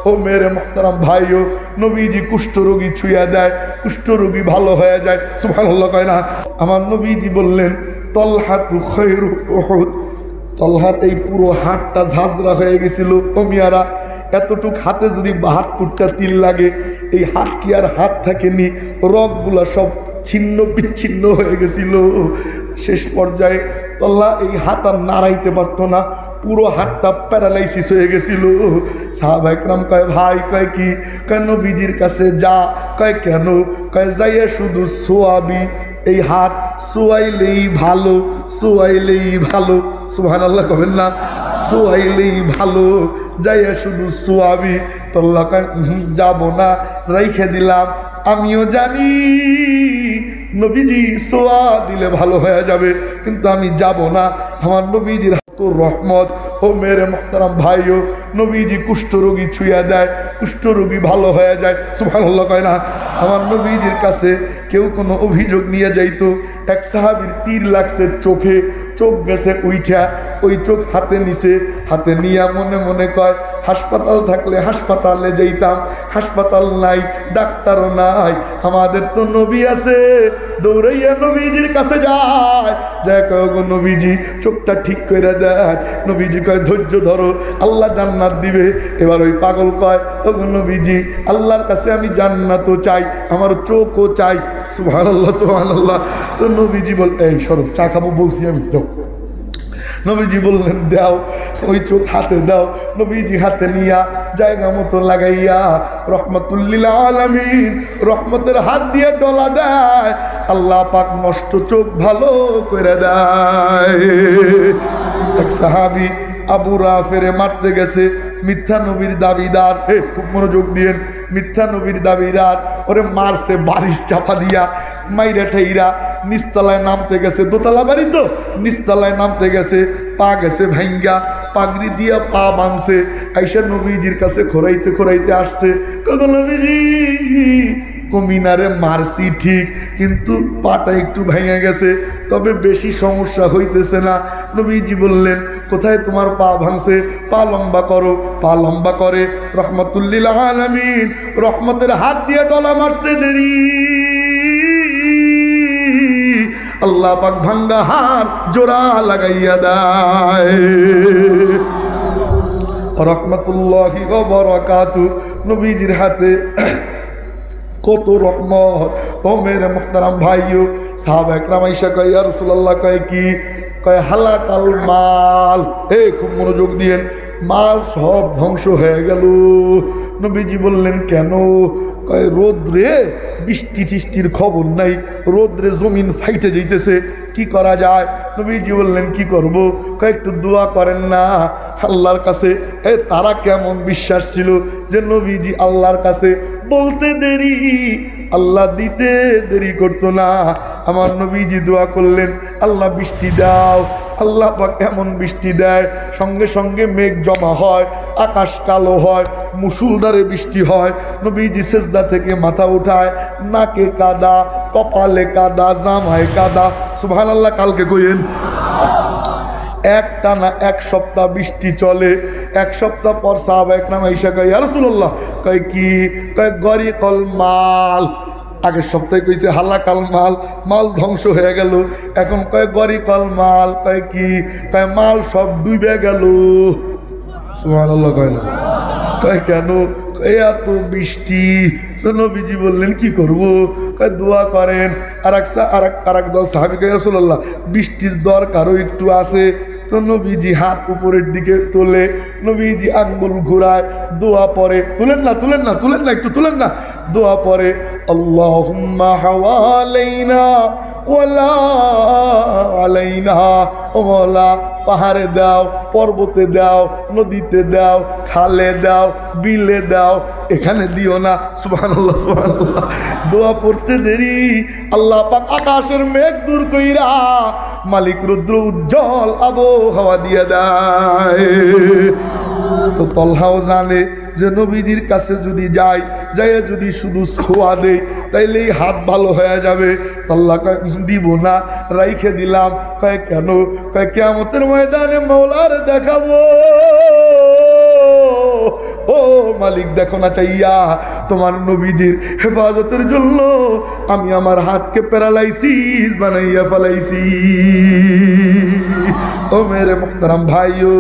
ও মেরে মোহতারাম ভাইও, নবীজি কুষ্ঠরোগী ছুঁয়া দেয়, কুষ্ঠরোগী ভালো হয়ে যায়। সুবহানাল্লাহ কয় না? আমার নবীজি বললেন তলহাতু খায়রু উহুদ। তলহার এই পুরো হাতটা ঝাঁঝরা হয়ে গেছিল। ও মিয়ারা, এতটুক হাতে যদি 72টা তিল লাগে, এই হাত কি আর হাত থাকেনি? রগগুলা সব ছিন্ন বিচ্ছিন্ন হয়ে গেছিল। শেষ পর্যায়ে তল্লা এই হাত আর নাড়াইতে পারতো না, পুরো হাতটা প্যারালাইসিস হয়ে গেছিল। সাহাবা একরাম কয় ভাই, কয় কি? কয় নবীজির কাছে যা। কয় কেন? কয় যাইয়া শুধু সোয়াবি, এই হাত সোয়াইলেই ভালো, সোয়াইলেই ভালো। সুবহানাল্লাহ কবেন না? সোয়াইলেই ভালো, যাইয়া শুধু সোয়াবি। তল্লা কয় যাব না, রাইখে দিলাম। আমিও জানি নবীজি সোয়া দিলে ভালো হয়ে যাবে, কিন্তু আমি যাব না। আমার নবীজির হাত রহমত। ও মেরে মোহতারাম ভাইও, নবীজি কুষ্ঠরোগী ছুঁয়া দেয়, কুষ্ঠরোগী ভালো হয়ে যায়। সুবহানাল্লাহ কয় না? আমার নবীজির কাছে কেউ কোনো অভিযোগ নিয়ে যাইতো, এক সাহাবীর তীর লাগছে চোখে, চোখ গেছে উইঠা, ওই চোখ হাতে নিছে, হাতে নিয়া মনে মনে কয় হাসপাতাল থাকলে হাসপাতালে যাইতাম, হাসপাতাল নাই, ডাক্তারও নাই, আমাদের তো নবী আছে। দৌড়াইয়া নবীজির কাছে যায়, যায় কয় গো নবীজি চোখটা ঠিক করে দেন। নবীজি কয় ধৈর্য ধরো, আল্লাহ জান্নাত দিবে। এবার ওই পাগল কয় ও গো নবীজি, আল্লাহর কাছে আমি জান্নাতও চাই, আমার চোখও চাই। সুবহানাল্লাহ সুবহানাল্লাহ। তো নবীজি বল, এই সরব চা খাবো বলছি আমি, যাও। নবীজি বললেন দাও, ওই চোখ হাতে দাও। নবীজি হাতে নিয়া জায়গা মতো লাগাইয়া রহমাতুল লিল আলামিন রহমতের হাত দিয়ে ডলা দেয়, আল্লাহ পাক নষ্ট চোখ ভালো করে দেয়। এক সাহাবী আবু রাফেরে মারতে গেছে, মিথ্যা নবীর দাবিদার, খুব মনোযোগ দিয়েন, মিথ্যা নবীর দাবিদার ওরে মারছে বারিশ চাপা দিয়া, মাইরা ঠাইরা নিচতলায় নামতে গেছে, দোতলা বাড়ি তো, নিচতলায় নামতে গেছে, পা গেছে ভাঙ্গা, পাগড়ি দিয়া পা বাঁধছে, আইসা নবীজির কাছে খোরাইতে খোরাইতে আসছে। কত নবীজি কমিনারে মারছি ঠিক, কিন্তু পাটা একটু ভেঙে গেছে, তবে বেশি সমস্যা হইতেছে না। নবীজি বললেন কোথায় তোমার পা ভাঙছে? পা লম্বা করো। পা লম্বা করে রহমাতুল লিল আলামিন রহমতের হাত দিয়ে ডলা মারতে দেরি, আল্লাহ পাক ভাঙ্গা হাত জোড়া লাগাইয়া দেয়। রহমাতুল্লাহি ওয়া বারাকাতু। নবীজির হাতে কত রহমত। ও মেরে মুহতারাম ভাইও, সাহাবা একরাম আয়েশা কয় ইয়া রাসূলুল্লাহ, কয় কি? কয় হালাকাল মাল। খুব মনোযোগ দিয়েন, মাল সব ধ্বংস হয়ে গেল। নবীজি বললেন কেন? কয় রোদ্রে, বৃষ্টি টিষ্টির খবর নাই, রোদ্রে জমিন ফাইটে যাইতেছে, কি করা যায়? নবীজি বললেন কি করব? কয় একটু দোয়া করেন না আল্লাহর কাছে। তারা কেমন বিশ্বাস ছিল যে নবীজি আল্লাহর কাছে বলতে দেরি, আল্লাহ দিতে দেরি করতো না। আমার নবীজি দোয়া করলেন আল্লাহ বৃষ্টি দাও। আল্লাহ পাক এমন বৃষ্টি দেয়, সঙ্গে সঙ্গে মেঘ জমা হয়, আকাশ কালো হয়, মুষলধারে বৃষ্টি হয়। নবীজি সেজদা থেকে মাথা উঠায়, নাকে কাদা, কপালে কাদা, জামায় কাদা। সুবহানাল্লাহ কালকে কইেন। একটানা এক সপ্তাহ বৃষ্টি চলে। এক সপ্তাহ পর সাহাবা একরাম আয়েশা কয় ইয়া রাসূলুল্লাহ, কয় কি? কয় গরিকল মাল। আগের সপ্তাহে কইছে হালাকাল মাল, মাল ধ্বংস হয়ে গেল। এখন কয় গরিকল মাল। কয় কি? কয় মাল সব ডুবে গেল। সুবহানাল্লাহ কয় না? কয় কেন? এত বৃষ্টি। নবীজি বললেন কি করব? কয় দোয়া করেন। আর এক দল সাহাবী কয় রাসূলুল্লাহ বৃষ্টির দরকারও একটু আছে। তো নবীজি হাত উপরের দিকে তোলে, নবীজি আঙ্গুল ঘুরায়, দোয়া পড়ে। তুলেন না তুলেন না তুলেন না, একটু তুলেন না। দোয়া পড়ে আল্লাহুম্মা হাওয়ালাইনা ওয়ালা আলাইনা। ও মওলা পাহাড়ে দাও, পর্বতে দাও, নদীতে দাও, খালে দাও, বিলে দাও, এখানে দিও না। সুবহানাল্লাহ সুবহানাল্লাহ। দোয়া পড়তে দেরি, আল্লাহ পাক আকাশের মেঘ দূর কইরা মালিক রুদ্র উজ্জ্বল আবহাওয়া দিয়ে দেয়। তো তলহাও জানে যে নবীজির কাছে যদি যাই, যাইয়া যদি শুধু ছোঁয়া দেই তাইলে হাত ভালো হয়ে যাবে। আল্লাহ কয় দিব না, রাইখে দিলাম। কয় কেন? কয় কিয়ামতের ময়দানে মওলার দেখাবো। ও মালিক দেখো না চাইয়া তোমার নবীজির হেফাজতের জন্য আমি আমার হাতকে প্যারালাইসিস বানাইয়া ফেলাইছি। ও মেরে মুহতারাম ভাইও